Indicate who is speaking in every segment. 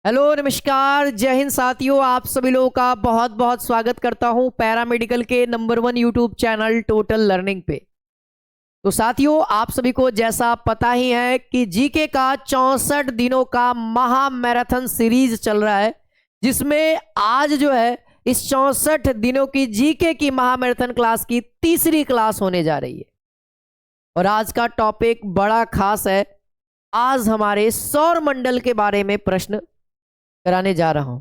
Speaker 1: Hello नमस्कार जय हिंद साथियों, आप सभी लोगों का बहुत बहुत स्वागत करता हूं पैरामेडिकल के number 1 YouTube channel total learning पे। तो साथियों, आप सभी को जैसा पता ही है कि जीके का 64 दिनों का महा मैराथन सीरीज चल रहा है, जिसमें आज जो है इस 64 दिनों की जीके की महा मैराथन क्लास की तीसरी क्लास होने जा रही है। और आज का टॉपिक बड़ा खास है। आज हमारे सौर मंडल के बारे में प्रश्न कराने जा रहा हूं,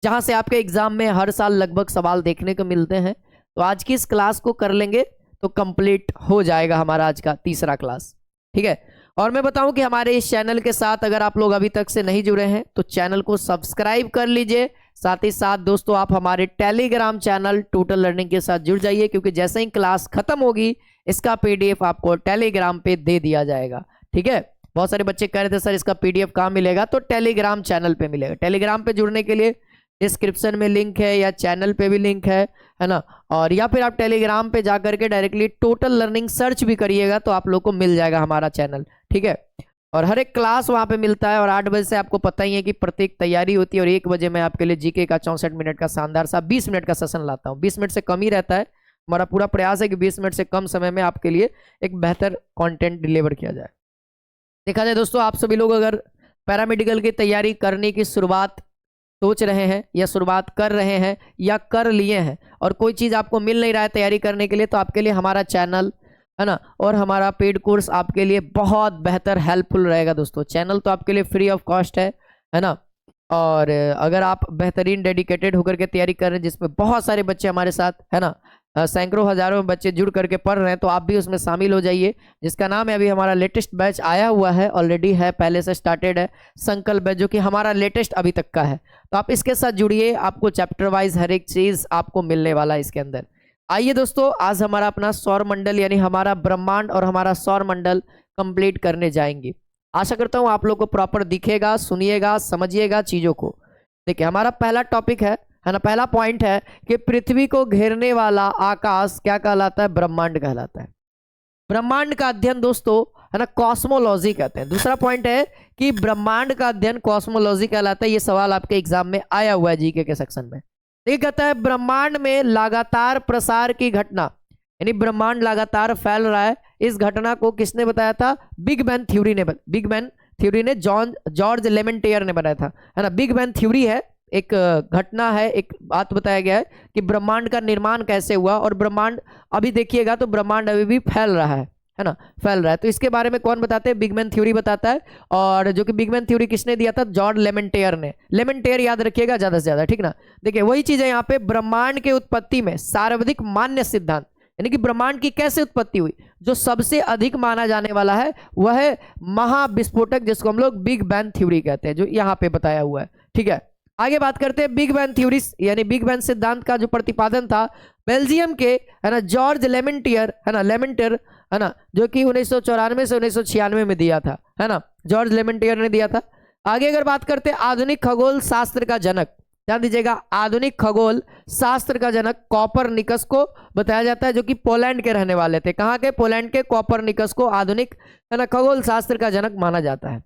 Speaker 1: जहां से आपके एग्जाम में हर साल लगभग सवाल देखने को मिलते हैं। तो आज की इस क्लास को कर लेंगे तो कंप्लीट हो जाएगा हमारा आज का तीसरा क्लास। ठीक है। और मैं बताऊं कि हमारे इस चैनल के साथ अगर आप लोग अभी तक से नहीं जुड़े हैं तो चैनल को सब्सक्राइब कर लीजिए। साथ ही साथ दोस्तों, आप हमारे टेलीग्राम चैनल टोटल लर्निंग के साथ जुड़ जाइए, क्योंकि जैसे ही क्लास खत्म होगी इसका पीडीएफ आपको टेलीग्राम पे दे दिया जाएगा। ठीक है। बहुत सारे बच्चे कह रहे थे सर इसका पीडीएफ कहाँ मिलेगा, तो टेलीग्राम चैनल पे मिलेगा। टेलीग्राम पे जुड़ने के लिए डिस्क्रिप्शन में लिंक है या चैनल पे भी लिंक है ना। और या फिर आप टेलीग्राम पे जाकर के डायरेक्टली टोटल लर्निंग सर्च भी करिएगा तो आप लोग को मिल जाएगा हमारा चैनल। ठीक है। और हर एक क्लास वहाँ पे मिलता है। और 8 बजे से आपको पता ही है कि प्रत्येक तैयारी होती है। और 1 बजे मैं आपके लिए जीके का 64 मिनट का शानदार सा 20 मिनट का सेशन लाता हूँ। 20 मिनट से कम ही रहता है। हमारा पूरा प्रयास है कि 20 मिनट से कम समय में आपके लिए एक बेहतर कंटेंट डिलीवर किया जाए। देखा जाए दोस्तों, आप सभी लोग अगर पैरामेडिकल की तैयारी करने की शुरुआत सोच रहे हैं या शुरुआत कर रहे हैं या कर लिए हैं और कोई चीज़ आपको मिल नहीं रहा है तैयारी करने के लिए, तो आपके लिए हमारा चैनल है ना और हमारा पेड कोर्स आपके लिए बहुत बेहतर हेल्पफुल रहेगा। दोस्तों, चैनल तो आपके लिए फ्री ऑफ कॉस्ट है ना। और अगर आप बेहतरीन डेडिकेटेड होकर के तैयारी कर रहे हैं, जिसमें बहुत सारे बच्चे हमारे साथ है ना, सैकड़ों हजारों बच्चे जुड़ करके पढ़ रहे हैं, तो आप भी उसमें शामिल हो जाइए। जिसका नाम है, अभी हमारा लेटेस्ट बैच आया हुआ है, ऑलरेडी है, पहले से स्टार्टेड है, संकल्प बैच, जो कि हमारा लेटेस्ट अभी तक का है। तो आप इसके साथ जुड़िए, आपको चैप्टर वाइज हर एक चीज आपको मिलने वाला है इसके अंदर। आइए दोस्तों, आज हमारा अपना सौर मंडल यानी हमारा ब्रह्मांड और हमारा सौर मंडल कंप्लीट करने जाएंगे। आशा करता हूं आप लोग को प्रॉपर दिखेगा, सुनिएगा, समझिएगा चीजों को। देखिए, हमारा पहला टॉपिक है ना, पहला पॉइंट है कि पृथ्वी को घेरने वाला आकाश क्या कहलाता है? ब्रह्मांड कहलाता है। ब्रह्मांड का अध्ययन दोस्तों है ना कॉस्मोलॉजी कहते हैं। दूसरा पॉइंट है कि ब्रह्मांड का अध्ययन कॉस्मोलॉजी कहलाता है। ये सवाल आपके एग्जाम में आया हुआ है जीके के सेक्शन में। ये कहता है ब्रह्मांड में लगातार प्रसार की घटना, यानी ब्रह्मांड लगातार फैल रहा है, इस घटना को किसने बताया था? बिग बैंग थ्योरी ने। बिग बैंग थ्योरी ने जॉर्ज लेमेंटेयर ने बनाया था, है ना। बिग बैंग थ्योरी है, एक घटना है, एक बात बताया गया है कि ब्रह्मांड का निर्माण कैसे हुआ। और ब्रह्मांड अभी देखिएगा तो ब्रह्मांड अभी भी फैल रहा है ना, फैल रहा है। तो इसके बारे में कौन बताते हैं? बिग बैंग थ्योरी बताता है। और जो कि बिग बैंग थ्योरी किसने दिया था? जॉर्ज लेमेंटेयर ने। लेमेंटेयर याद रखिएगा ज्यादा से ज्यादा, ठीक ना। देखिए, वही चीज है यहाँ पे, ब्रह्मांड के उत्पत्ति में सर्वाधिक मान्य सिद्धांत, यानी कि ब्रह्मांड की कैसे उत्पत्ति हुई, जो सबसे अधिक माना जाने वाला है वह है महाविस्फोटक, जिसको हम लोग बिग बैंग थ्योरी कहते हैं, जो यहाँ पे बताया हुआ है। ठीक है। आगे बात करते हैं बिग बैंग थ्योरी यानी बिग बैंग सिद्धांत का जो प्रतिपादन था बेल्जियम के है ना जॉर्ज लेमेंटियर है ना, जो कि 1994 से 1996 में दिया था, है ना। जॉर्ज लेमेंटियर ने दिया था। आगे अगर बात करते हैं आधुनिक खगोल शास्त्र का जनक, ध्यान दीजिएगा, आधुनिक खगोल शास्त्र का जनक कॉपरनिकस को बताया जाता है, जो कि पोलैंड के रहने वाले थे। कहाँ के? पोलैंड के। कॉपरनिकस को आधुनिक है ना खगोल शास्त्र का जनक माना जाता है।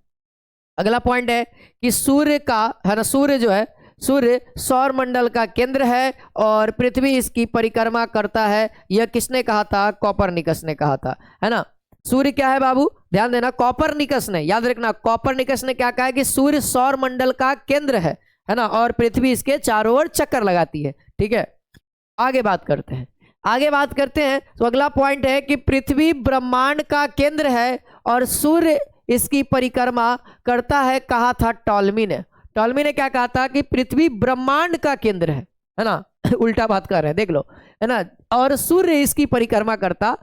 Speaker 1: अगला पॉइंट है कि सूर्य का है ना, सूर्य जो है, सूर्य सौर मंडल का केंद्र है और पृथ्वी इसकी परिक्रमा करता है। यह किसने कहा था? कॉपरनिकस ने कहा था, है ना। सूर्य क्या है बाबू? ध्यान देना, कॉपरनिकस ने, याद रखना, कॉपरनिकस ने क्या कहा है कि सूर्य सौर मंडल का केंद्र है ना, और पृथ्वी इसके चारों ओर चक्कर लगाती है। ठीक है। आगे बात करते हैं, तो अगला पॉइंट है कि पृथ्वी ब्रह्मांड का केंद्र है और सूर्य इसकी परिक्रमा करता है। कहा था टॉलमी ने। टॉलमी ने क्या कहा था? कि पृथ्वी ब्रह्मांड का केंद्र है ना। उल्टा बात कर रहे हैं, देख लो, है ना, और सूर्य इसकी परिक्रमा करता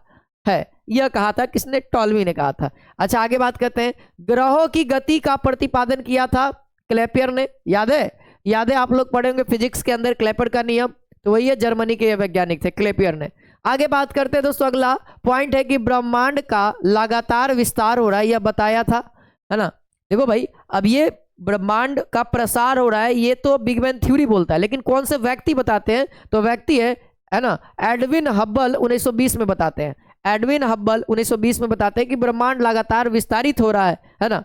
Speaker 1: है, यह कहा था किसने? टॉलमी ने कहा था। अच्छा, आगे बात करते हैं, ग्रहों की गति का प्रतिपादन किया था क्लेपियर ने। याद है, आप लोग पढ़ेंगे फिजिक्स के अंदर क्लेपर का नियम, तो वही है, जर्मनी के वैज्ञानिक थे, क्लेपियर ने। आगे बात करते हैं दोस्तों, अगला पॉइंट है कि ब्रह्मांड का लगातार विस्तार हो रहा है, यह बताया था, है ना। देखो भाई, अब ये ब्रह्मांड का प्रसार हो रहा है, ये तो बिग बैंग थ्योरी बोलता है, लेकिन कौन से व्यक्ति बताते हैं? तो व्यक्ति है ना एडविन हब्बल 1920 में बताते हैं। एडविन हब्बल 1920 में बताते हैं कि ब्रह्मांड लगातार विस्तारित हो रहा है ना।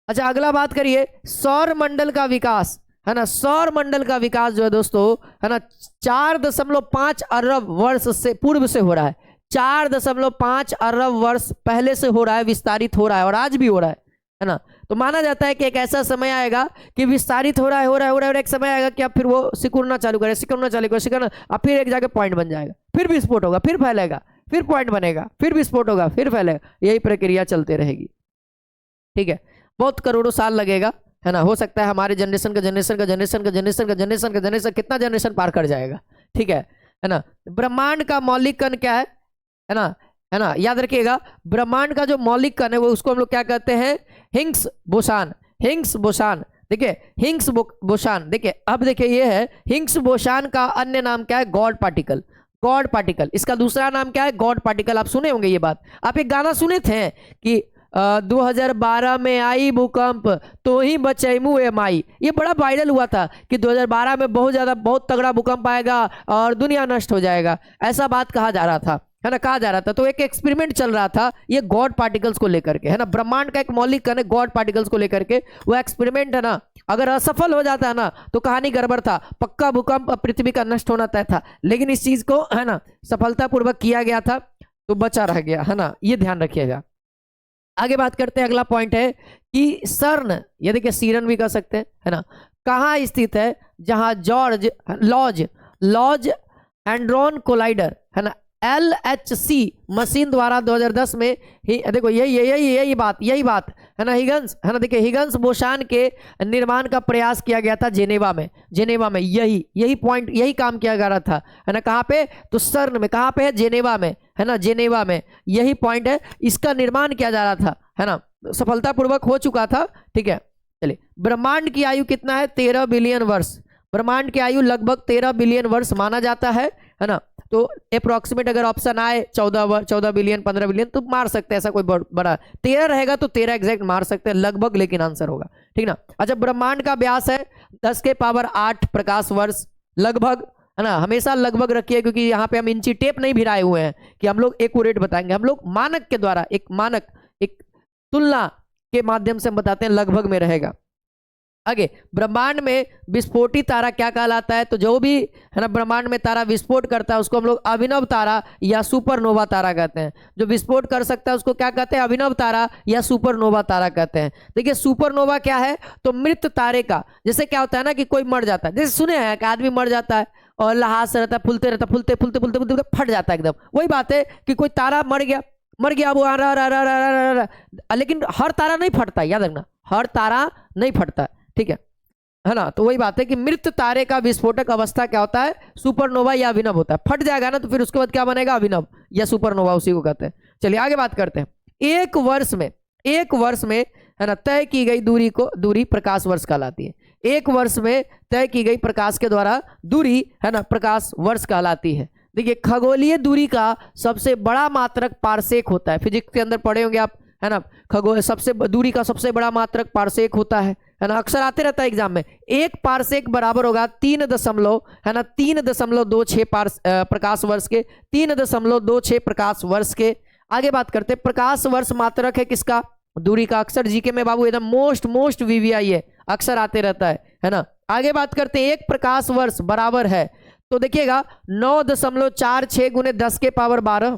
Speaker 1: अच्छा अगला बात करिए सौर मंडल का विकास, है ना। सौर मंडल का विकास जो है दोस्तों, है ना, 4.5 अरब वर्ष से पूर्व से हो रहा है। 4.5 अरब वर्ष पहले से हो रहा है, विस्तारित हो रहा है और आज भी हो रहा है ना। तो माना जाता है कि एक ऐसा समय आएगा कि विस्तारित हो रहा है और एक समय आएगा कि अब फिर वो सिकुड़ना चालू करेगा, अब फिर एक जगह पॉइंट बन जाएगा, फिर विस्फोट होगा, फिर फैलेगा, फिर पॉइंट बनेगा, फिर विस्फोट होगा, फिर फैलेगा, यही प्रक्रिया चलते रहेगी। ठीक है, बहुत करोड़ों साल लगेगा, है ना। हो सकता है हमारे जनरेशन का जनरेशन का जनरेशन का जनरेशन का जनरेशन का जनरेशन कितना जनरेशन पार कर जाएगा। ठीक है ना। ब्रह्मांड का मौलिक कण क्या है ना, है ना, याद रखिएगा। ब्रह्मांड का जो मौलिक कण है वो उसको हम लोग क्या कहते हैं, हिग्स बोसान। हिग्स बोसान, देखिए हिग्स बोसान, देखिए अब देखिए ये है हिग्स बोसान का अन्य नाम क्या है, गॉड पार्टिकल। गॉड पार्टिकल, इसका दूसरा नाम क्या है, गॉड पार्टिकल। आप सुने होंगे ये बात, आप एक गाना सुने थे कि 2012 में आई भूकंप तो ही बचैमू ए माई। ये बड़ा वायरल हुआ था कि 2012 में बहुत तगड़ा भूकंप आएगा और दुनिया नष्ट हो जाएगा, ऐसा बात कहा जा रहा था, है ना, कहा जा रहा था। तो एक एक्सपेरिमेंट चल रहा था ये गॉड पार्टिकल्स को लेकर के, है ना। ब्रह्मांड का एक मौलिक कण है गॉड पार्टिकल्स को लेकर के, वो एक्सपेरिमेंट है ना, अगर असफल हो जाता है ना तो कहानी गड़बड़ था, पक्का भूकंप पृथ्वी का नष्ट होना तय था। लेकिन इस चीज को, है ना, सफलतापूर्वक किया गया था तो बचा रह गया, है ना, ये ध्यान रखिएगा। आगे बात करते हैं, अगला पॉइंट है कि सर्न, ये देखिए सीरन भी कह सकते हैं, है ना, कहाँ स्थित है, जहां लॉज हैंड्रॉन कोलाइडर, है ना, LHC मशीन द्वारा 2010 में ही, देखो यही बात है ना, हिगन्स, है ना, देखिए हिगन्स बोसान के निर्माण का प्रयास किया गया था जेनेवा में यही पॉइंट, यही काम किया जा रहा था, है ना। कहाँ पे, तो सर्न में, कहाँ पे है, जेनेवा में, है ना, जेनेवा में यही पॉइंट है, इसका निर्माण किया जा रहा था, है ना, सफलतापूर्वक हो चुका था। ठीक है, चलिए ब्रह्मांड की आयु कितना है, 13 बिलियन वर्ष। ब्रह्मांड की आयु लगभग 13 बिलियन वर्ष माना जाता है ना। तो अप्रोक्सीमेट अगर ऑप्शन आए 14 बिलियन 15 बिलियन तो मार सकते हैं, ऐसा कोई बड़ा 13 रहेगा तो 13 एग्जैक्ट मार सकते हैं लगभग, लेकिन आंसर होगा, ठीक ना। अच्छा, ब्रह्मांड का व्यास है 10 के पावर 8 प्रकाश वर्ष, लगभग, है ना, हमेशा लगभग रखिए क्योंकि यहाँ पे हम इंची टेप नहीं भिराए हुए हैं कि हम लोग एक्यूरेट बताएंगे, हम लोग मानक के द्वारा एक तुलना के माध्यम से हम बताते हैं, लगभग में रहेगा। आगे, ब्रह्मांड में विस्फोटी तारा क्या कहलाता है, तो जो भी, है ना, ब्रह्मांड में तारा विस्फोट करता है उसको हम लोग अभिनव तारा या सुपरनोवा तारा कहते हैं। जो विस्फोट कर सकता है उसको क्या कहते हैं, अभिनव तारा या सुपरनोवा तारा कहते हैं। देखिए सुपरनोवा क्या है, तो मृत तारे का, जैसे क्या होता है ना कि कोई मर जाता है, जैसे सुने हैं कि आदमी मर जाता है और लहास रहता है, फूलते रहता, फूलते फूलते फूलते फूलते फट जाता है एकदम, वही बात है कि कोई तारा मर गया वो आ रहा, लेकिन हर तारा नहीं फटता, याद रखना, हर तारा नहीं फटता, ठीक है ना। तो वही बात है कि मृत तारे का विस्फोटक अवस्था क्या होता है, सुपरनोवा या अभिनव होता है। फट जाएगा ना तो फिर उसके बाद क्या बनेगा, अभिनव या सुपरनोवा, उसी को कहते हैं। चलिए आगे बात करते हैं। एक वर्ष में, है ना, तय की गई दूरी प्रकाश वर्ष कहलाती है। एक वर्ष में तय की गई प्रकाश के द्वारा दूरी, है ना, प्रकाश वर्ष कहलाती है। देखिए खगोलीय दूरी का सबसे बड़ा मात्रक पारसेक होता है, फिजिक्स के अंदर पढ़े होंगे आप, है ना, दूरी का सबसे बड़ा मात्रक पारसेक होता है ना, अक्सर आते रहता है एग्जाम में। एक पारसेक बराबर होगा 3.26 प्रकाश वर्ष के, 3.26 प्रकाश वर्ष के। आगे बात करते हैं, प्रकाश वर्ष मात्रक है किसका, दूरी का। अक्सर जीके में बाबू एकदम मोस्ट VVI है, अक्सर आते रहता है ना। आगे बात करते हैं, एक प्रकाश वर्ष बराबर है, तो देखिएगा 9.46 गुने 10 के पावर 12,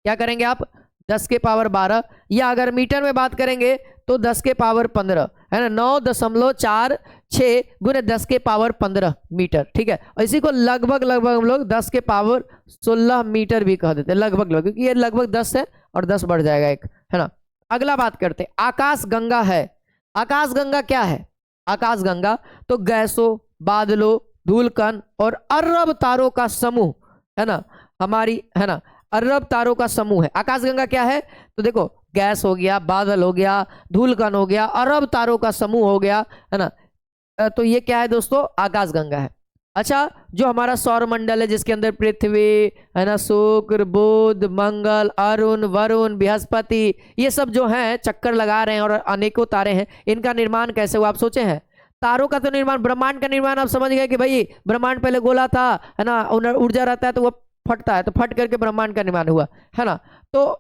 Speaker 1: क्या करेंगे आप, 10 के पावर 12, या अगर मीटर में बात करेंगे तो 10 के पावर 15, है ना, 9.46 गुने 10 के पावर 15 मीटर, ठीक है। और इसी को लगभग हम लोग 10 के पावर 16 मीटर भी कह देते हैं, लगभग, क्योंकि ये लगभग 10 है और 10 बढ़ जाएगा एक, है ना। अगला बात करते हैं, आकाश गंगा है। आकाश गंगा क्या है, आकाश गंगा तो गैसों, बादलों, धूलकण और अरब तारों का समूह, है ना, हमारी, है ना, अरब तारों का समूह है। आकाशगंगा क्या है, तो देखो गैस हो गया, बादल हो गया, धूलकण हो गया, अरब तारों का समूह हो गया, है ना। तो ये क्या है दोस्तों, आकाशगंगा है। अच्छा, जो हमारा सौर मंडल है जिसके अंदर पृथ्वी, है ना, शुक्र, बुध, मंगल, अरुण, वरुण, बृहस्पति, ये सब जो हैं चक्कर लगा रहे हैं और अनेकों तारे हैं, इनका निर्माण कैसे हुआ आप सोचे हैं। तारों का तो निर्माण, ब्रह्मांड का निर्माण आप समझ गए कि भाई ब्रह्मांड पहले गोला था, है ना, ऊर्जा रहता है तो वो फटता है, तो फट करके ब्रह्मांड का निर्माण हुआ, है ना। तो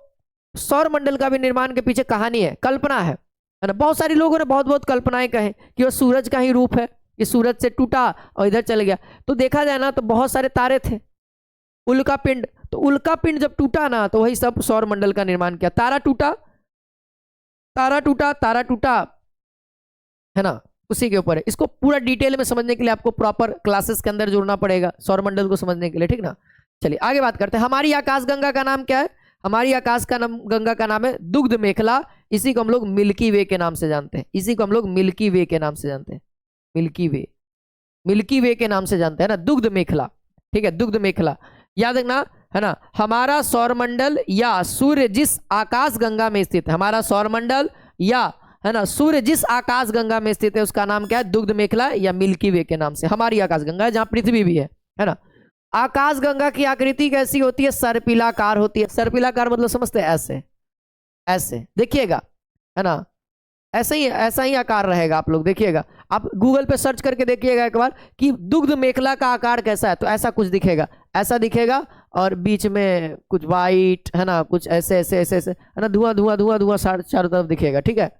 Speaker 1: सौर मंडल का भी निर्माण के पीछे कहानी है, कल्पना है है ना। बहुत सारे लोगों ने बहुत बहुत कल्पनाएं कहे कि वो सूरज का ही रूप है, ये सूरज से टूटा और इधर चले गया। तो देखा जाए ना तो बहुत सारे तारे थे, उल्का पिंड, तो उल्का पिंड जब टूटा ना तो वही सब सौर मंडल का निर्माण किया। तारा टूटा, तारा टूटा, तारा टूटा, है ना, उसी के ऊपर है। इसको पूरा डिटेल में समझने के लिए आपको प्रॉपर क्लासेस के अंदर जुड़ना पड़ेगा सौर मंडल को समझने के लिए, ठीक ना। चलिए आगे बात करते हैं। हमारी आकाश गंगा का नाम क्या है? हमारी आकाश का नाम, गंगा का नाम है दुग्ध मेखला। इसी को हम लोग मिल्की वे के नाम से जानते हैं, इसी को हम लोग मिल्की वे के नाम से जानते हैं, मिल्की वे, मिल्की वे के नाम से जानते हैं ना, दुग्ध मेखला, ठीक है, दुग्ध मेखला याद रखना, है ना। हमारा सौरमंडल या सूर्य जिस आकाश गंगा में स्थित है, हमारा सौरमंडल या, है ना, सूर्य जिस आकाश गंगा में स्थित है उसका नाम क्या है? दुग्ध मेखला या मिल्की वे के नाम से हमारी आकाश गंगा है, जहां पृथ्वी भी है ना। आकाश गंगा की आकृति कैसी होती है? सर्पिलाकार होती है। सर्पिलाकार मतलब समझते हैं? ऐसे, ऐसे देखिएगा, है ना, ऐसा ही आकार रहेगा। आप लोग देखिएगा, आप गूगल पे सर्च करके देखिएगा एक बार कि दुग्ध मेखला का आकार कैसा है, तो ऐसा कुछ दिखेगा, ऐसा दिखेगा, और बीच में कुछ वाइट, है ना, कुछ ऐसे ऐसे ऐसे ऐसे, है ना, धुआं धुआं धुआं धुआं चारों तरफ दिखेगा, ठीक है।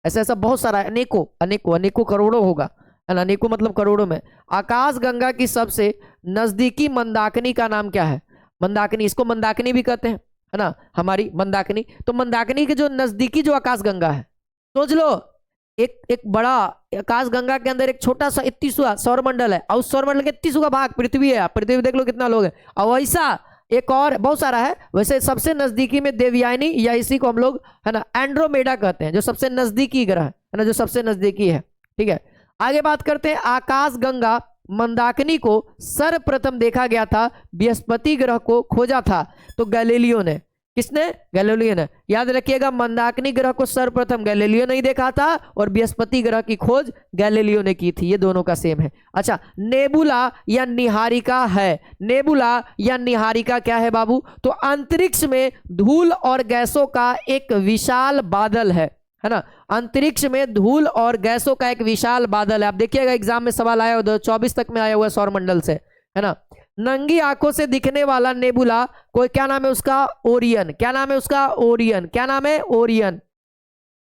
Speaker 1: ऐसा ऐसा बहुत सारा, अनेकों अनेकों अनेकों करोड़ों होगा, है ना, अनेकों मतलब करोड़ों में। आकाश गंगा की सबसे नजदीकी मंदाकिनी का नाम क्या है? मंदाकिनी, इसको मंदाकिनी भी कहते हैं, है ना, हमारी मंदाकिनी। तो मंदाकिनी के जो नजदीकी जो आकाश गंगा है, सोच लो एक बड़ा आकाश गंगा के अंदर एक छोटा सा 31वां सौरमंडल है, और उस सौरमंडल के 31वां भाग पृथ्वी है। पृथ्वी देख लो कितना लोग है, और वैसा एक और बहुत सारा है। वैसे सबसे नजदीकी में देवयानी, या इसी को हम लोग, है ना, एंड्रोमेडा कहते हैं, जो सबसे नजदीकी ग्रह है ना, जो सबसे नजदीकी है, ठीक है। आगे बात करते हैं। आकाश गंगा मंदाकिनी को सर्वप्रथम देखा गया था, बृहस्पति ग्रह को खोजा था तो गैलीलियो ने। किसने? गैलीलियो ने। याद रखिएगा, मंदाकिनी ग्रह को सर्वप्रथम गैलीलियो ने देखा था, और बृहस्पति ग्रह की खोज गैलीलियो ने की थी। ये दोनों का सेम है। अच्छा, नेबुला या निहारिका है। नेबुला या निहारिका क्या है बाबू? तो अंतरिक्ष में धूल और गैसों का एक विशाल बादल है ना। अंतरिक्ष में धूल और गैसों का एक विशाल बादल है। आप देखिएगा एग्जाम में सवाल आया, 2024 तक में आया हुआ सौरमंडल से, है ना। नंगी आंखों से दिखने वाला नेबुला कोई, क्या नाम है उसका? ओरियन। क्या नाम है उसका? ओरियन। क्या नाम है? ओरियन।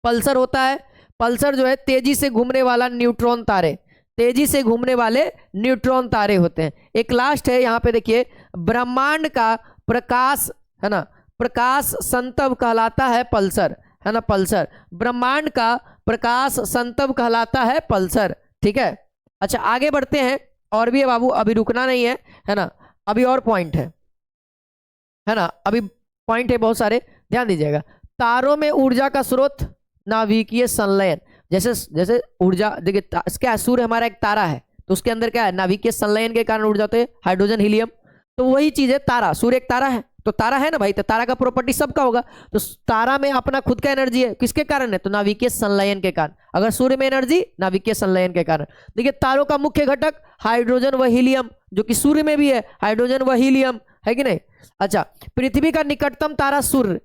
Speaker 1: पल्सर होता है। पल्सर जो है तेजी से घूमने वाला न्यूट्रॉन तारे, तेजी से घूमने वाले न्यूट्रॉन तारे होते हैं। एक लास्ट है यहाँ पे देखिए, ब्रह्मांड का प्रकाश, है ना, प्रकाश संतव कहलाता है पल्सर, है ना, पल्सर। ब्रह्मांड का प्रकाश संतव कहलाता है पल्सर, ठीक है। अच्छा आगे बढ़ते हैं, और भी है बाबू, अभी रुकना नहीं है ना, अभी और पॉइंट है ना, अभी पॉइंट है बहुत सारे, ध्यान दीजिएगा। तारों में ऊर्जा का स्रोत नाभिकीय संलयन। जैसे जैसे ऊर्जा देखिए, क्या सूर्य हमारा एक तारा है, तो उसके अंदर क्या है? नाभिकीय संलयन के कारण ऊर्जा होती है, हाइड्रोजन हीलियम। तो वही चीज है तारा, सूर्य एक तारा है, तो तारा है ना भाई, तो तारा का प्रॉपर्टी सबका होगा। तो तारा में अपना खुद का एनर्जी है, किसके कारण है? तो नाभिकीय संलयन के कारण। अगर सूर्य में एनर्जी, नाभिकीय संलयन के कारण। देखिए तारों का मुख्य घटक हाइड्रोजन व हीलियम, जो कि सूर्य में भी है, हाइड्रोजन व हीलियम, है कि नहीं। अच्छा, पृथ्वी का निकटतम तारा सूर्य।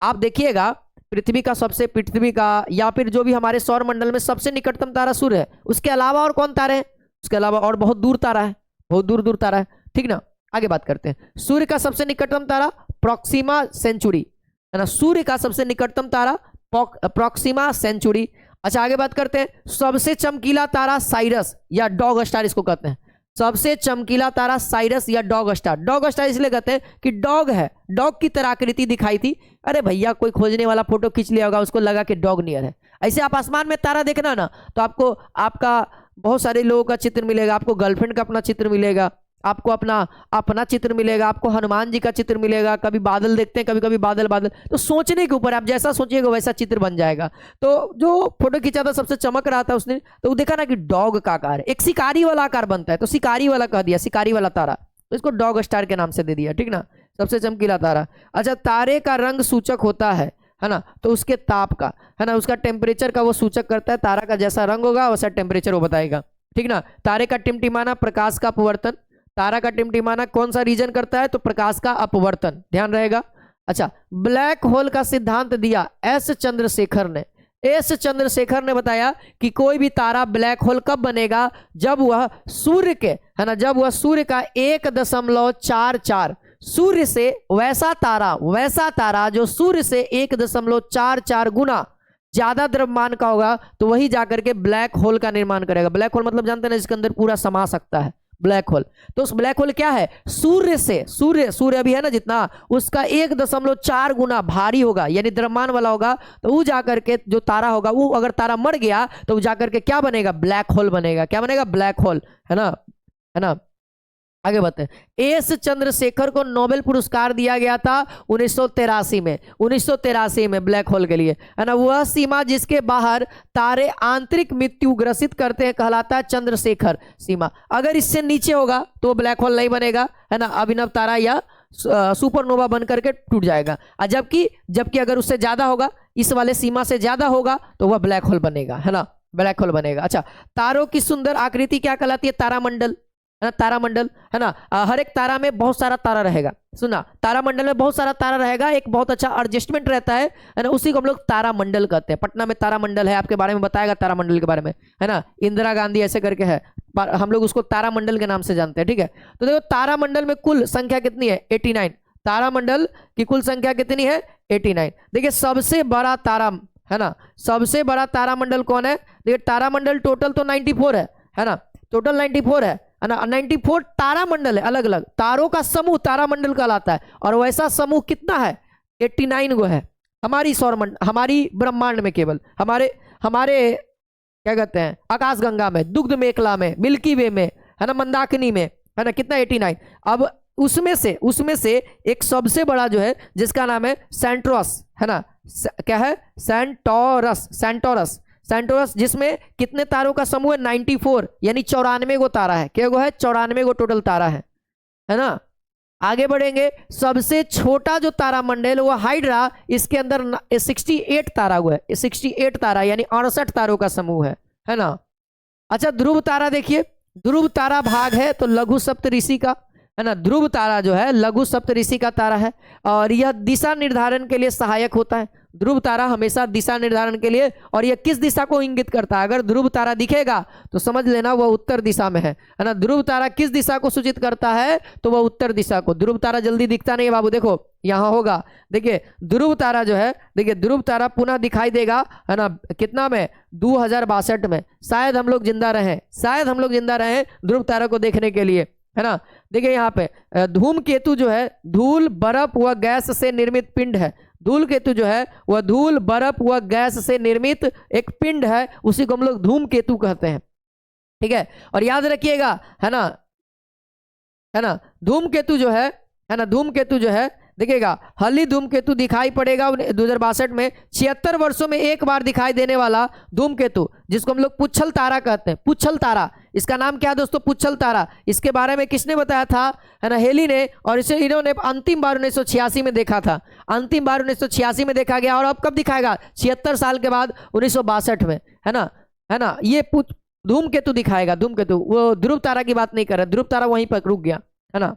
Speaker 1: आप देखिएगा पृथ्वी का या फिर जो भी हमारे सौर मंडल में सबसे निकटतम तारा सूर्य है। उसके अलावा और कौन तारे हैं? उसके अलावा और बहुत दूर तारा है, बहुत दूर दूर तारा है, ठीक ना। आगे बात करते हैं। सूर्य का सबसे निकटतम तारा प्रॉक्सिमा सेंचुरी, है ना, सूर्य का सबसे निकटतम तारा प्रॉक्सिमा सेंचुरी। अच्छा आगे बात करते हैं। सबसे चमकीला तारा साइरस या डॉग स्टार इसको कहते हैं। सबसे चमकीला तारा साइरस या डॉग स्टार। डॉग स्टार इसलिए कहते हैं कि डॉग है, डॉग की तरह आकृति दिखाई थी। अरे भैया कोई खोजने वाला फोटो खींच लिया होगा, उसको लगा कि डॉग नियर है। ऐसे आप आसमान में तारा देखना ना, तो आपको आपका बहुत सारे लोगों का चित्र मिलेगा, आपको गर्लफ्रेंड का अपना चित्र मिलेगा, आपको अपना चित्र मिलेगा, आपको हनुमान जी का चित्र मिलेगा। कभी बादल देखते हैं, कभी कभी बादल, तो सोचने के ऊपर, आप जैसा सोचिएगा वैसा चित्र बन जाएगा। तो जो फोटो खींचा था सबसे चमक रहा था उसने, तो वो देखा ना कि डॉग का आकार है, एक शिकारी वाला आकार बनता है, तो शिकारी वाला कह दिया, शिकारी वाला तारा, तो इसको डॉग स्टार के नाम से दे दिया, ठीक ना, सबसे चमकीला तारा। अच्छा, तारे का रंग सूचक होता है ना, तो उसके ताप का, है ना, उसका टेम्परेचर का वो सूचक करता है। तारा का जैसा रंग होगा वैसा टेम्परेचर वो बताएगा, ठीक ना। तारे का टिमटिमाना प्रकाश का अपवर्तन, तारा का टिमटिमाना कौन सा रीजन करता है? तो प्रकाश का अपवर्तन, ध्यान रहेगा। अच्छा, ब्लैक होल का सिद्धांत दिया एस चंद्रशेखर ने। एस चंद्रशेखर ने बताया कि कोई भी तारा ब्लैक होल कब बनेगा? जब वह सूर्य के, है ना, जब वह सूर्य का 1.44 सूर्य से वैसा तारा जो सूर्य से 1.44 गुना ज्यादा द्रव्यमान का होगा तो वही जाकर के ब्लैक होल का निर्माण करेगा। ब्लैक होल मतलब जानते हैं ना, जिसके अंदर पूरा समा सकता है ब्लैक होल। तो उस ब्लैक होल क्या है, सूर्य से, सूर्य अभी है ना जितना, उसका 1.4 गुना भारी होगा, यानी द्रव्यमान वाला होगा। तो वो जाकर के जो तारा होगा, वो अगर तारा मर गया तो वो जाकर के क्या बनेगा, ब्लैक होल बनेगा। क्या बनेगा, ब्लैक होल, है ना, है ना। आगे बढ़ते हैं। एस चंद्रशेखर को नोबेल पुरस्कार दिया गया था 1983 में, 1983 में ब्लैक होल के लिए, है ना। वह सीमा जिसके बाहर तारे आंतरिक मृत्यु ग्रसित करते हैं कहलाता है चंद्रशेखर सीमा। अगर इससे नीचे होगा तो ब्लैक होल नहीं बनेगा, है ना, अभिनव तारा या सुपरनोवा बन करके टूट जाएगा। जबकि अगर उससे ज्यादा होगा, इस वाले सीमा से ज्यादा होगा, तो वह ब्लैक होल बनेगा, है ना, ब्लैक होल बनेगा। अच्छा, तारों की सुंदर आकृति क्या कहलाती है, तारामंडल, है ना, तारामंडल, है ना। हर एक तारा में बहुत सारा तारा रहेगा। सुना, तारामंडल में बहुत सारा तारा रहेगा, एक बहुत अच्छा एडजस्टमेंट रहता है ना, उसी को हम लोग तारामंडल कहते हैं। पटना में तारामंडल है, आपके बारे में बताएगा तारामंडल के बारे में, है ना। इंदिरा गांधी ऐसे करके है, हम लोग उसको तारामंडल के नाम से जानते हैं, ठीक है। तो देखो तारामंडल में कुल संख्या कितनी है, 89। तारामंडल की कुल संख्या कितनी है, 89। देखिए सबसे बड़ा तारा, है ना, सबसे बड़ा तारामंडल कौन है, देखिए तारामंडल टोटल तो 94 है ना, टोटल 94 है ना। 94 तारामंडल है, अलग अलग तारों का समूह तारामंडल कहलाता है। और वैसा समूह कितना है, 89 गो है हमारी हमारी ब्रह्मांड में, केवल हमारे क्या कहते हैं, आकाशगंगा में, दुग्ध मेखला में, मिल्की वे में, है ना, मंदाकिनी में, है ना, कितना 89। अब उसमें से एक सबसे बड़ा जो है, जिसका नाम है सेंटोरस, है ना, क्या है, सेंटोरस, जिसमें कितने तारों का समूह है, 94, यानी 94 गो तारा है। क्या गो है, 94 गो टोटल तारा है ना। आगे बढ़ेंगे, सबसे छोटा जो तारामंडल वो हाइड्रा, इसके अंदर 68 तारा हुआ है, 68 तारा यानी 68 तारों का समूह है ना। अच्छा, ध्रुव तारा देखिए, ध्रुव तारा भाग है तो लघु सप्तऋषि का, है ना। ध्रुव तारा जो है लघु सप्तऋषि का तारा है, और यह दिशा निर्धारण के लिए सहायक होता है। ध्रुव तारा हमेशा दिशा निर्धारण के लिए, और यह किस दिशा को इंगित करता है, अगर ध्रुव तारा दिखेगा तो समझ लेना वह उत्तर दिशा में है ना। ध्रुव तारा किस दिशा को सूचित करता है, तो वह उत्तर दिशा को। ध्रुव तारा जल्दी दिखता नहीं है बाबू, देखो यहाँ होगा, देखिए ध्रुव तारा जो है, देखिए ध्रुव तारा पुनः दिखाई देगा, है ना, कितना में, 2062 में। शायद हम लोग जिंदा रहें ध्रुव तारा को देखने के लिए, है ना। देखिए यहाँ पे धूमकेतु जो है, धूल, बर्फ व गैस से निर्मित पिंड है। धूलकेतु जो है वह धूल, बर्फ व गैस से निर्मित एक पिंड है, उसी को हम लोग धूमकेतु कहते हैं, ठीक है। और याद रखिएगा, है ना, धूमकेतु जो है, देखिएगा हली धूमकेतु दिखाई पड़ेगा 2062 में। 76 वर्षों में एक बार दिखाई देने वाला धूमकेतु, जिसको हम लोग पुच्छल तारा कहते हैं, पुच्छल तारा, इसका नाम क्या है दोस्तों, पुच्छल तारा। इसके बारे में किसने बताया था, है ना, हेली ने, और इसे इन्होंने अंतिम बार 1986 में देखा था, अंतिम बार 1986 में देखा गया। और अब कब दिखाएगा, 76 साल के बाद 1962 में, है ना, ये धूमकेतु दिखाएगा, धूमकेतु। वो ध्रुव तारा की बात नहीं कर रहा, ध्रुव तारा वहीं पर रुक गया, है ना।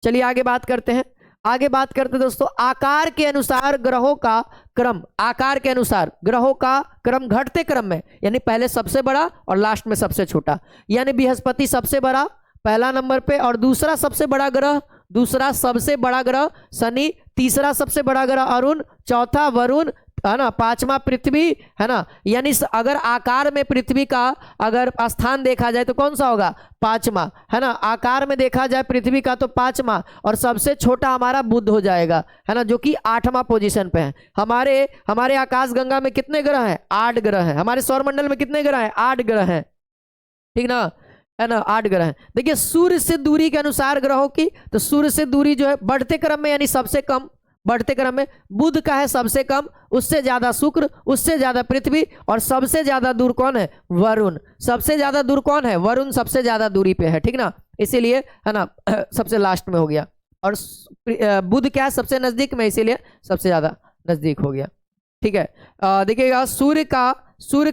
Speaker 1: चलिए आगे बात करते हैं दोस्तों, आकार के अनुसार ग्रहों का क्रम, आकार के अनुसार ग्रहों का क्रम घटते क्रम में, यानी पहले सबसे बड़ा और लास्ट में सबसे छोटा। यानी बृहस्पति सबसे बड़ा पहला नंबर पे, और दूसरा सबसे बड़ा ग्रह शनि, तीसरा सबसे बड़ा ग्रह अरुण, चौथा वरुण, है ना, पांचवा पृथ्वी, है ना। यानी अगर आकार में पृथ्वी का अगर स्थान देखा जाए तो कौन सा होगा, पांचवा, है ना। आकार में देखा जाए पृथ्वी का तो पांचवा, और सबसे छोटा हमारा बुध हो जाएगा, है ना, जो कि 8वां पोजीशन पे है। हमारे आकाशगंगा में कितने ग्रह हैं, 8 ग्रह हैं। हमारे सौरमंडल में कितने ग्रह हैं, 8 ग्रह हैं, ठीक ना, है ना, 8 ग्रह हैं। देखिए सूर्य से दूरी के अनुसार ग्रहों की, तो सूर्य से दूरी जो है बढ़ते क्रम में, यानी सबसे कम बढ़ते क्रम में बुध का है सबसे कम, उससे ज्यादा शुक्र, उससे ज्यादा पृथ्वी, और सबसे ज्यादा दूर कौन है, वरुण। सबसे ज्यादा दूर कौन है, वरुण सबसे ज्यादा दूरी पे है, ठीक ना, इसीलिए, है ना, सबसे लास्ट में हो गया। और बुध क्या है, सबसे नजदीक में, इसीलिए सबसे ज्यादा नजदीक हो गया, ठीक है। देखिएगा सूर्य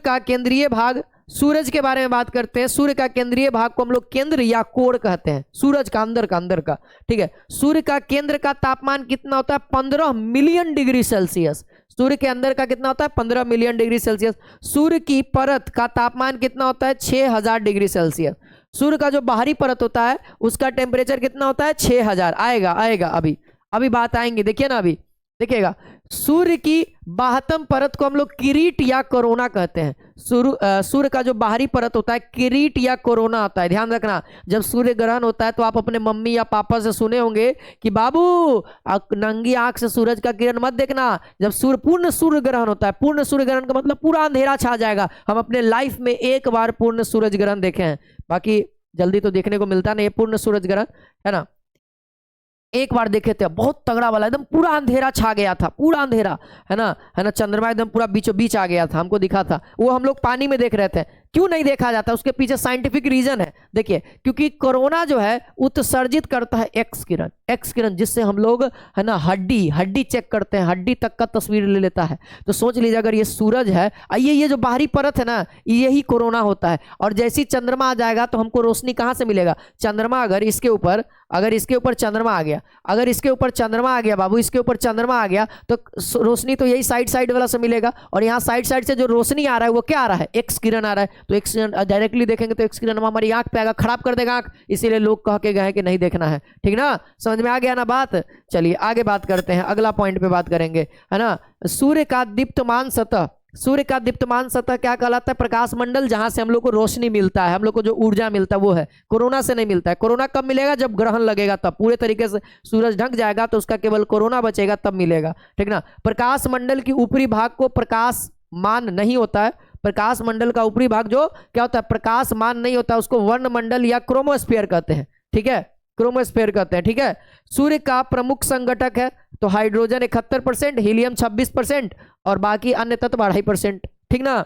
Speaker 1: का केंद्रीय भाग, सूरज के बारे में बात करते हैं। सूर्य का केंद्रीय भाग को हम लोग केंद्र या कोण कहते हैं, सूरज का अंदर का, ठीक है। सूर्य का केंद्र का तापमान कितना होता है, 15 मिलियन डिग्री सेल्सियस। सूर्य के अंदर का कितना होता है, 15 मिलियन डिग्री सेल्सियस। सूर्य की परत का तापमान कितना होता है, 6000 डिग्री सेल्सियस। सूर्य का जो बाहरी परत होता है उसका टेम्परेचर कितना होता है, 6000। आएगा अभी बात आएंगे, देखिए ना, देखिएगा, सूर्य की बाहतम परत को हम लोग किरीट या कोरोना कहते हैं। सूर्य का जो बाहरी परत होता है किरीट या कोरोना होता है। ध्यान रखना, जब सूर्य ग्रहण होता है तो आप अपने मम्मी या पापा से सुने होंगे कि बाबू नंगी आंख से सूरज का किरण मत देखना। जब पूर्ण सूर्य ग्रहण होता है, पूर्ण सूर्य ग्रहण का मतलब पूरा अंधेरा छा जाएगा। हम अपने लाइफ में एक बार पूर्ण सूरज ग्रहण देखे हैं, बाकी जल्दी तो देखने को मिलता नहीं है पूर्ण सूरज ग्रहण, है ना। एक बार देखे थे, बहुत तगड़ा वाला, एकदम पूरा अंधेरा छा गया था, पूरा अंधेरा, है ना, चंद्रमा एकदम पूरा बीचों बीच आ गया था, हमको दिखा था। वो हम लोग पानी में देख रहे थे। क्यों नहीं देखा जाता, उसके पीछे साइंटिफिक रीजन है। देखिए, क्योंकि कोरोना जो है उत्सर्जित करता है एक्स किरण, जिससे हम लोग, है ना, हड्डी चेक करते हैं, हड्डी तक का तस्वीर ले लेता है। तो सोच लीजिए, अगर ये सूरज है, ये जो बाहरी परत है ना, यही कोरोना होता है। और जैसे ही चंद्रमा आ जाएगा तो हमको रोशनी कहाँ से मिलेगा? चंद्रमा अगर इसके ऊपर चंद्रमा आ गया, अगर इसके ऊपर चंद्रमा आ गया बाबू, इसके ऊपर चंद्रमा आ गया तो रोशनी तो यही साइड वाला से मिलेगा। और यहाँ साइड से जो रोशनी आ रहा है वो क्या आ रहा है? एक्स किरण आ रहा है। तो एक्स किरण डायरेक्टली देखेंगे तो एक्स किरण हमारी आंख पे आएगा, खराब कर देगा आंख। इसीलिए लोग कह के गए कि नहीं देखना है। ठीक ना, समझ में आ गया ना बात? चलिए आगे बात करते हैं, अगला पॉइंट पे बात करेंगे, है ना। सूर्य का दीप्तमान सतह क्या कहलाता है? प्रकाश मंडल, जहां से हम लोग को रोशनी मिलता है, हम लोग को जो ऊर्जा मिलता है वो है। कोरोना से नहीं मिलता है। कोरोना कब मिलेगा? जब ग्रहण लगेगा, तब पूरे तरीके से सूरज ढक जाएगा तो उसका केवल कोरोना बचेगा, तब मिलेगा। ठीक ना। प्रकाश मंडल की ऊपरी भाग को प्रकाशमान नहीं होता है। प्रकाश मंडल का ऊपरी भाग जो क्या होता है? प्रकाशमान नहीं होता, उसको वर्णमंडल या क्रोमोस्फीयर कहते हैं। ठीक है, क्रोमोस्फीयर कहते हैं। ठीक है, सूर्य का प्रमुख संगठक है तो हाइड्रोजन 71%, हीलियम 26% और बाकी अन्य तत्व 2.5%। ठीक ना।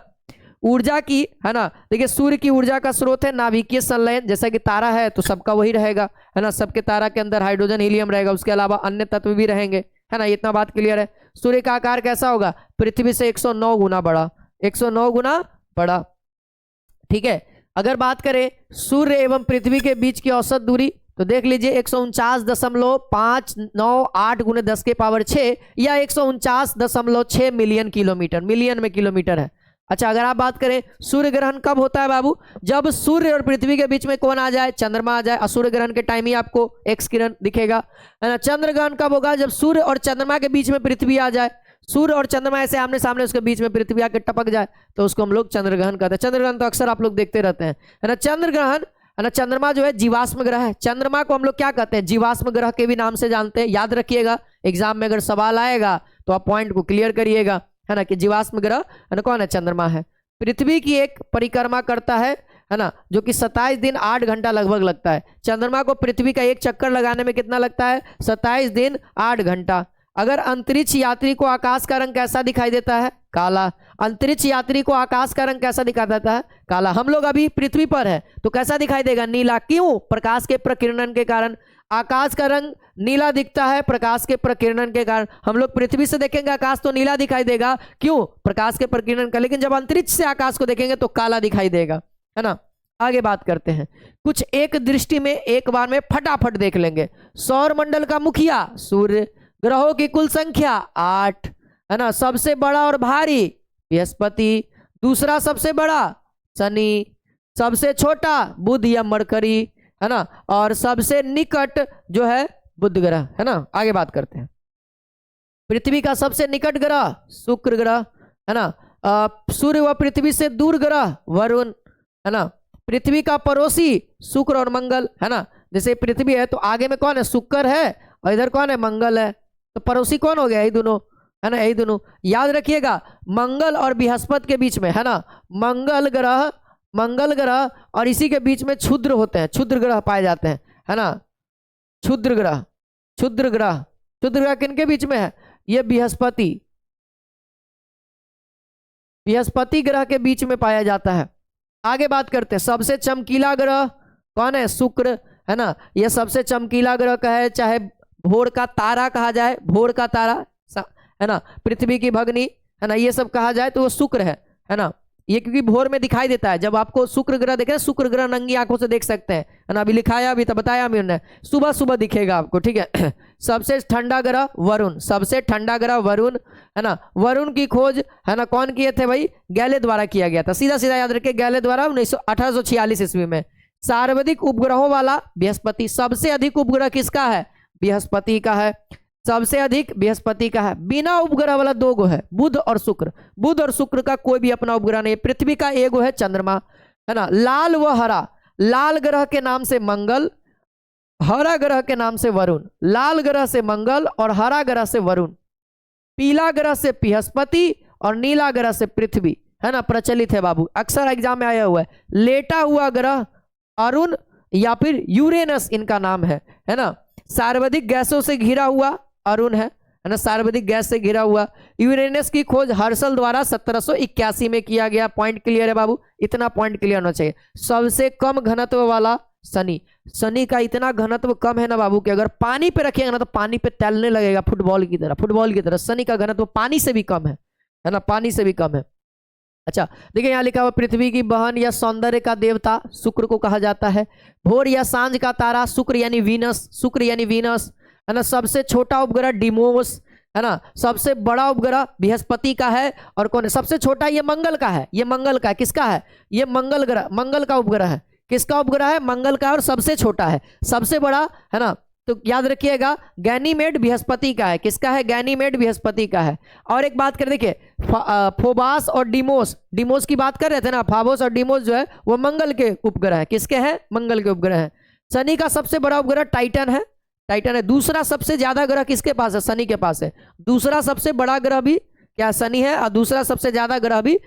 Speaker 1: ऊर्जा की, है ना, देखिए सूर्य की ऊर्जा का स्रोत है नाभिकीय संलयन। जैसा कि तारा है तो सबका वही रहेगा, है ना, सबके तारा के अंदर हाइड्रोजन हीलियम रहेगा, उसके अलावा अन्य तत्व भी रहेंगे, है ना। इतना बात क्लियर है। सूर्य का आकार कैसा होगा? पृथ्वी से 109 गुना बड़ा, 109 गुना बड़ा। ठीक है, अगर बात करें सूर्य एवं पृथ्वी के बीच की औसत दूरी तो देख लीजिए 149.598 गुने 10 के पावर 6 या 149.6 मिलियन किलोमीटर, मिलियन में किलोमीटर है। अच्छा, अगर आप बात करें सूर्य ग्रहण कब होता है बाबू? जब सूर्य और पृथ्वी के बीच में कौन आ जाए? चंद्रमा आ जाए। और सूर्य ग्रहण के टाइम ही आपको एक्स किरण दिखेगा, है ना। चंद्र ग्रहण कब होगा? जब सूर्य और चंद्रमा के बीच में पृथ्वी आ जाए। सूर्य और चंद्रमा ऐसे आमने सामने, उसके बीच में पृथ्वी आके टपक जाए तो उसको हम लोग चंद्र ग्रहण कहते हैं। चंद्र ग्रहण तो अक्सर आप लोग देखते रहते हैं, है ना। चंद्र ग्रहण, है ना, चंद्रमा जो है जीवाश्म ग्रह है। चंद्रमा को हम लोग क्या कहते हैं? जीवाश्म ग्रह के भी नाम से जानते हैं। याद रखिएगा, एग्जाम में अगर सवाल आएगा तो आप पॉइंट को क्लियर करिएगा, है ना, कि जीवाश्म ग्रह, है ना, कौन है? चंद्रमा है। पृथ्वी की एक परिक्रमा करता है ना, जो कि 27 दिन 8 घंटा लगभग लगता है। चंद्रमा को पृथ्वी का एक चक्कर लगाने में कितना लगता है? 27 दिन 8 घंटा। अगर अंतरिक्ष यात्री को आकाश का रंग कैसा दिखाई देता है? काला। अंतरिक्ष यात्री को आकाश का रंग कैसा दिखाई देता है? काला। हम लोग अभी पृथ्वी पर है तो कैसा दिखाई देगा? नीला। क्यों? प्रकाश के प्रकीर्णन के कारण आकाश का रंग नीला दिखता है, प्रकाश के प्रकीर्णन के कारण। हम लोग पृथ्वी से देखेंगे आकाश तो नीला दिखाई देगा, क्यों? प्रकाश के प्रकीर्णन का। लेकिन जब अंतरिक्ष से आकाश को देखेंगे तो काला दिखाई देगा, है ना। आगे बात करते हैं कुछ एक दृष्टि में, एक बार में फटाफट देख लेंगे। सौर मंडल का मुखिया सूर्य, ग्रहों की कुल संख्या 8, है ना। सबसे बड़ा और भारी बृहस्पति, दूसरा सबसे बड़ा शनि, सबसे छोटा बुध या मरकरी, है ना, और सबसे निकट जो है बुध ग्रह, है ना। आगे बात करते हैं। पृथ्वी का सबसे निकट ग्रह शुक्र ग्रह, है ना। सूर्य व पृथ्वी से दूर ग्रह वरुण, है ना। पृथ्वी का पड़ोसी शुक्र और मंगल, है ना। जैसे पृथ्वी है तो आगे में कौन है? शुक्र है और इधर कौन है? मंगल है। तो पड़ोसी कौन हो गया? यही दोनों, है ना, यही दोनों। याद रखिएगा, मंगल और बृहस्पति के बीच में, है ना, मंगल ग्रह और इसी के बीच में क्षुद्र होते हैं, क्षुद्र ग्रह पाए जाते हैं, है ना। क्षुद्र ग्रह किनके बीच में है? ये बृहस्पति ग्रह के बीच में पाया जाता है। आगे बात करते हैं। सबसे चमकीला ग्रह कौन है? शुक्र, है ना। यह सबसे चमकीला ग्रह का है, चाहे भोर का तारा कहा जाए, भोर का तारा, है ना, पृथ्वी की भगनी, है ना, ये सब कहा जाए तो वो शुक्र है ना। ये क्योंकि भोर में दिखाई देता है। जब आपको शुक्र ग्रह देखे, शुक्र ग्रह नंगी आंखों से देख सकते हैं, है ना। अभी लिखाया भी था, बताया भी उन्होंने, सुबह सुबह दिखेगा आपको, ठीक है। सबसे ठंडा ग्रह वरुण, सबसे ठंडा ग्रह वरुण, है ना। वरुण की खोज, है ना, कौन किए थे भाई? गैले द्वारा किया गया था। सीधा सीधा याद रखिए, गैले द्वारा 1846 ईस्वी में। सर्वाधिक उपग्रहों वाला बृहस्पति, सबसे अधिक उपग्रह किसका है? बृहस्पति का है। सबसे अधिक बृहस्पति का है। बिना उपग्रह वाला 2 गो है, बुध और शुक्र। बुध और शुक्र का कोई भी अपना उपग्रह नहीं। पृथ्वी का 1 गो है, चंद्रमा, है ना। लाल व हरा, लाल ग्रह के नाम से मंगल, हरा ग्रह के नाम से वरुण। लाल ग्रह से मंगल और हरा ग्रह से वरुण। पीला ग्रह से बृहस्पति और नीला ग्रह से पृथ्वी, है ना, प्रचलित है बाबू, अक्सर एग्जाम में आया हुआ है। लेटा हुआ ग्रह अरुण या फिर यूरेनस इनका नाम है ना। सर्वाधिक गैसों से घिरा हुआ अरुण है ना, सर्वाधिक गैस से घिरा हुआ। यूरेनस की खोज हर्शल द्वारा 1781 में किया गया। पॉइंट क्लियर है बाबू, इतना पॉइंट क्लियर होना चाहिए। सबसे कम घनत्व वाला शनि, शनि का इतना घनत्व कम है ना बाबू कि अगर पानी पे रखिएगा ना तो पानी पे तैरने लगेगा, फुटबॉल की तरह, फुटबॉल की तरह। शनि का घनत्व पानी से भी कम है ना, पानी से भी कम है। अच्छा देखिए यहाँ लिखा हुआ, पृथ्वी की बहन या सौंदर्य का देवता शुक्र को कहा जाता है। भोर या सांझ का तारा शुक्र यानी वीनस, शुक्र यानी वीनस, है ना। सबसे छोटा उपग्रह डिमोस, है ना। सबसे बड़ा उपग्रह बृहस्पति का है। और कौन है सबसे छोटा? ये मंगल का है, ये मंगल का है। किसका है? ये मंगल ग्रह, मंगल का उपग्रह है। किसका उपग्रह है? मंगल का, और सबसे छोटा है। सबसे बड़ा, है ना, तो याद रखिएगा गैनीमेड बृहस्पति का है। किसका है? गैनीमेड बृहस्पति का है। और एक बात कर देखिए, फोबास और डिमोस, डिमोस की बात कर रहे थे ना, फाबोस और डिमोस जो है वो मंगल के उपग्रह है। किसके हैं? मंगल के उपग्रह है। शनि का सबसे बड़ा उपग्रह टाइटन है, टाइटन है। दूसरा सबसे ज्यादा ग्रह किसके पास है? शनि के पास है। दूसरा सबसे बड़ा ग्रह भी क्या शनि है, और दूसरा सबसे ज्यादा ग्रह भी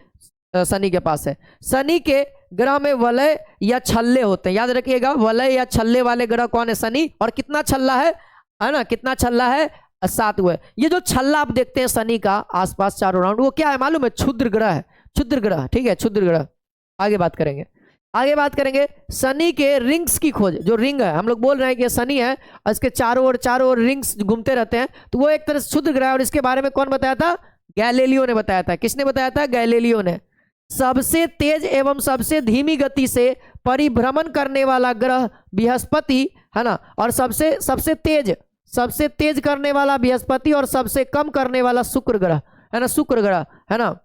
Speaker 1: शनि के पास है। शनि के ग्रह में वलय या छल्ले होते हैं, याद रखिएगा, वलय या छल्ले वाले ग्रह कौन है? शनि। और कितना छल्ला है ना, कितना छल्ला है? 7 हुए। ये जो छल्ला आप देखते हैं शनि का आसपास चारों राउंड, वो क्या है मालूम है? क्षुद्र ग्रह है, क्षुद्र ग्रह, ठीक है, क्षुद्र ग्रह। आगे बात करेंगे, आगे बात करेंगे। शनि के रिंग्स की खोज, जो रिंग है, हम लोग बोल रहे हैं कि शनि है और इसके चारों ओर रिंग्स घूमते रहते हैं, तो वो एक तरह से क्षुद्र ग्रह है। और इसके बारे में कौन बताया था? गैलीलियो ने बताया था। किसने बताया था? गैलीलियो ने। सबसे तेज एवं सबसे धीमी गति से परिभ्रमण करने वाला ग्रह बृहस्पति, है ना। और सबसे तेज करने वाला बृहस्पति और सबसे कम करने वाला शुक्र ग्रह, है ना, शुक्र ग्रह, है ना।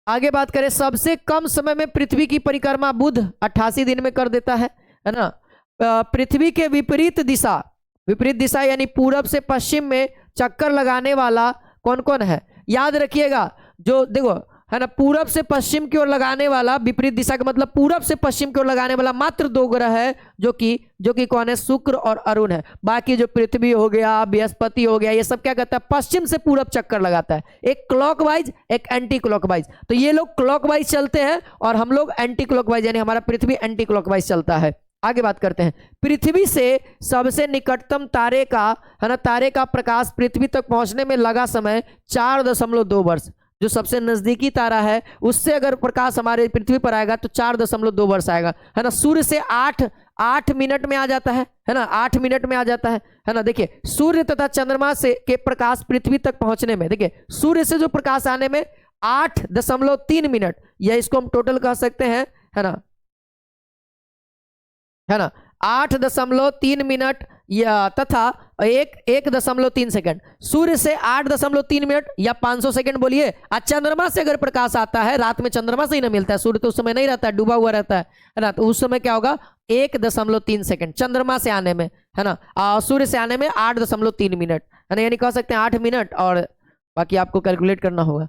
Speaker 1: आगे बात करें, सबसे कम समय में पृथ्वी की परिक्रमा बुध 88 दिन में कर देता है ना। पृथ्वी के विपरीत दिशा यानी पूरब से पश्चिम में चक्कर लगाने वाला कौन कौन है? याद रखिएगा, जो देखो, है ना, पूरब से पश्चिम की ओर लगाने वाला, विपरीत दिशा का मतलब पूरब से पश्चिम की ओर लगाने वाला मात्र 2 ग्रह है, जो कि कौन है? शुक्र और अरुण है। बाकी जो पृथ्वी हो गया, बृहस्पति हो गया, ये सब क्या करता है? पश्चिम से पूरब चक्कर लगाता है, एक क्लॉकवाइज एक एंटी क्लॉकवाइज। तो ये लोग क्लॉकवाइज चलते हैं और हम लोग एंटी क्लॉकवाइज, यानी हमारा पृथ्वी एंटी क्लॉकवाइज चलता है। आगे बात करते हैं, पृथ्वी से सबसे निकटतम तारे का, है ना, तारे का प्रकाश पृथ्वी तक पहुंचने में लगा समय 4.2 वर्ष। जो सबसे नजदीकी तारा है उससे अगर प्रकाश हमारे पृथ्वी पर आएगा तो 4.2 वर्ष आएगा, है ना। सूर्य से 8 मिनट में आ जाता है ना, 8 मिनट में आ जाता है ना। देखिए, सूर्य तथा चंद्रमा से के प्रकाश पृथ्वी तक पहुंचने में, देखिए, सूर्य से जो प्रकाश आने में 8.3 मिनट, या इसको हम टोटल कह सकते हैं, है ना, 8.3 मिनट या तथा 1.3 सेकंड। सूर्य से 8.3 मिनट या 500 सेकंड बोलिए। आज चंद्रमा से अगर प्रकाश आता है, रात में चंद्रमा से ही ना मिलता है, सूर्य तो उस समय नहीं रहता है, डूबा हुआ रहता है ना। तो उस समय क्या होगा? 1.3 सेकंड चंद्रमा से आने में, है ना। सूर्य से आने में 8.3 मिनट, है ना, यानी कह सकते हैं 8 मिनट, और बाकी आपको कैलकुलेट करना होगा।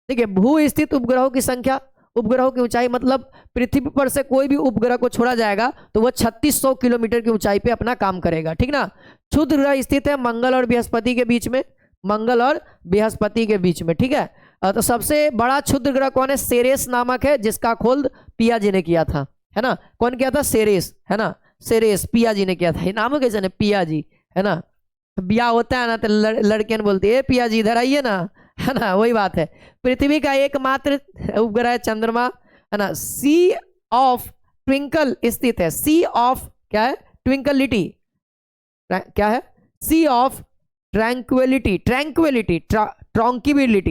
Speaker 1: देखिए, भू स्थित उपग्रहों की संख्या, उपग्रहों की ऊंचाई, मतलब पृथ्वी पर से कोई भी उपग्रह को छोड़ा जाएगा तो वह 3600 किलोमीटर की ऊंचाई पे अपना काम करेगा, ठीक ना। क्षुद्र ग्रह स्थित है मंगल और बृहस्पति के बीच में, मंगल और बृहस्पति के बीच में, ठीक है। तो सबसे बड़ा क्षुद्र ग्रह कौन है? सेरेस नामक है, जिसका खोज पिया जी ने किया था, है ना। कौन किया था? सेरेस, है ना, सेरेस पिया जी ने किया था। ये नाम है कैसे? पिया जी, है ना। ब्याह होता है ना तो लड़के ने बोलते हैं पिया जी इधर आइए ना, है ना, वही बात है। पृथ्वी का एकमात्र उपग्रह चंद्रमा, है ना, सी ऑफ ट्विंकल स्थित है। सी ऑफ क्या है? ट्विंकलिटी, क्या है? सी ऑफ ट्रैंक्विलिटी,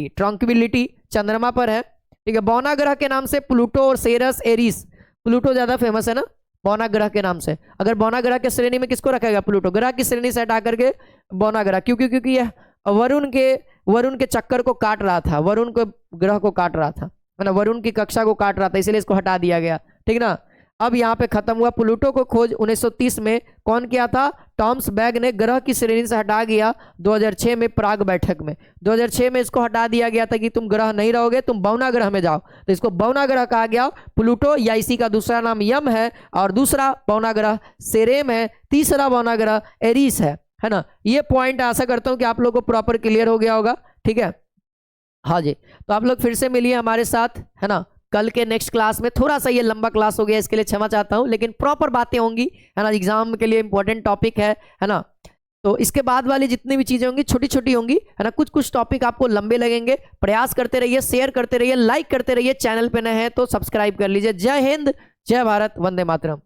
Speaker 1: ट्रॉन्क्विलिटी चंद्रमा पर है, ठीक है। बौना ग्रह के नाम से प्लूटो और सेरस एरिस, प्लूटो ज्यादा फेमस है ना बौना ग्रह के नाम से। अगर बौना ग्रह के श्रेणी में किसको रखेगा? प्लूटो। ग्रह की श्रेणी से हटा करके बौना ग्रह, क्योंकि यह वरुण के चक्कर को काट रहा था, वरुण को ग्रह को काट रहा था, है ना, वरुण की कक्षा को काट रहा था, इसलिए इसको हटा दिया गया, ठीक ना। अब यहाँ पे खत्म हुआ। प्लूटो को खोज 1930 में कौन किया था? टॉमस बैग ने ग्रह की श्रेणी से हटा गया 2006 में प्राग बैठक में। 2006 में इसको हटा दिया गया था कि तुम ग्रह नहीं रहोगे, तुम बौना ग्रह में जाओ, तो इसको बौना ग्रह कहा गया प्लूटो, या इसी का दूसरा नाम यम है, और दूसरा बौना ग्रह सेरेम है, तीसरा बौना ग्रह एरिस है ना। ये पॉइंट आशा करता हूं कि आप लोग को प्रॉपर क्लियर हो गया होगा, ठीक है। हाँ जी, तो आप लोग फिर से मिलिए हमारे साथ, है ना, कल के नेक्स्ट क्लास में। थोड़ा सा ये लंबा क्लास हो गया, इसके लिए क्षमा चाहता हूं, लेकिन प्रॉपर बातें होंगी, है ना, एग्जाम के लिए इंपॉर्टेंट टॉपिक है ना। तो इसके बाद वाली जितनी भी चीजें होंगी छोटी छोटी होंगी, है ना। कुछ कुछ टॉपिक आपको लंबे लगेंगे। प्रयास करते रहिए, शेयर करते रहिए, लाइक करते रहिए, चैनल पे नए हैं तो सब्सक्राइब कर लीजिए। जय हिंद, जय भारत, वंदे मातरम।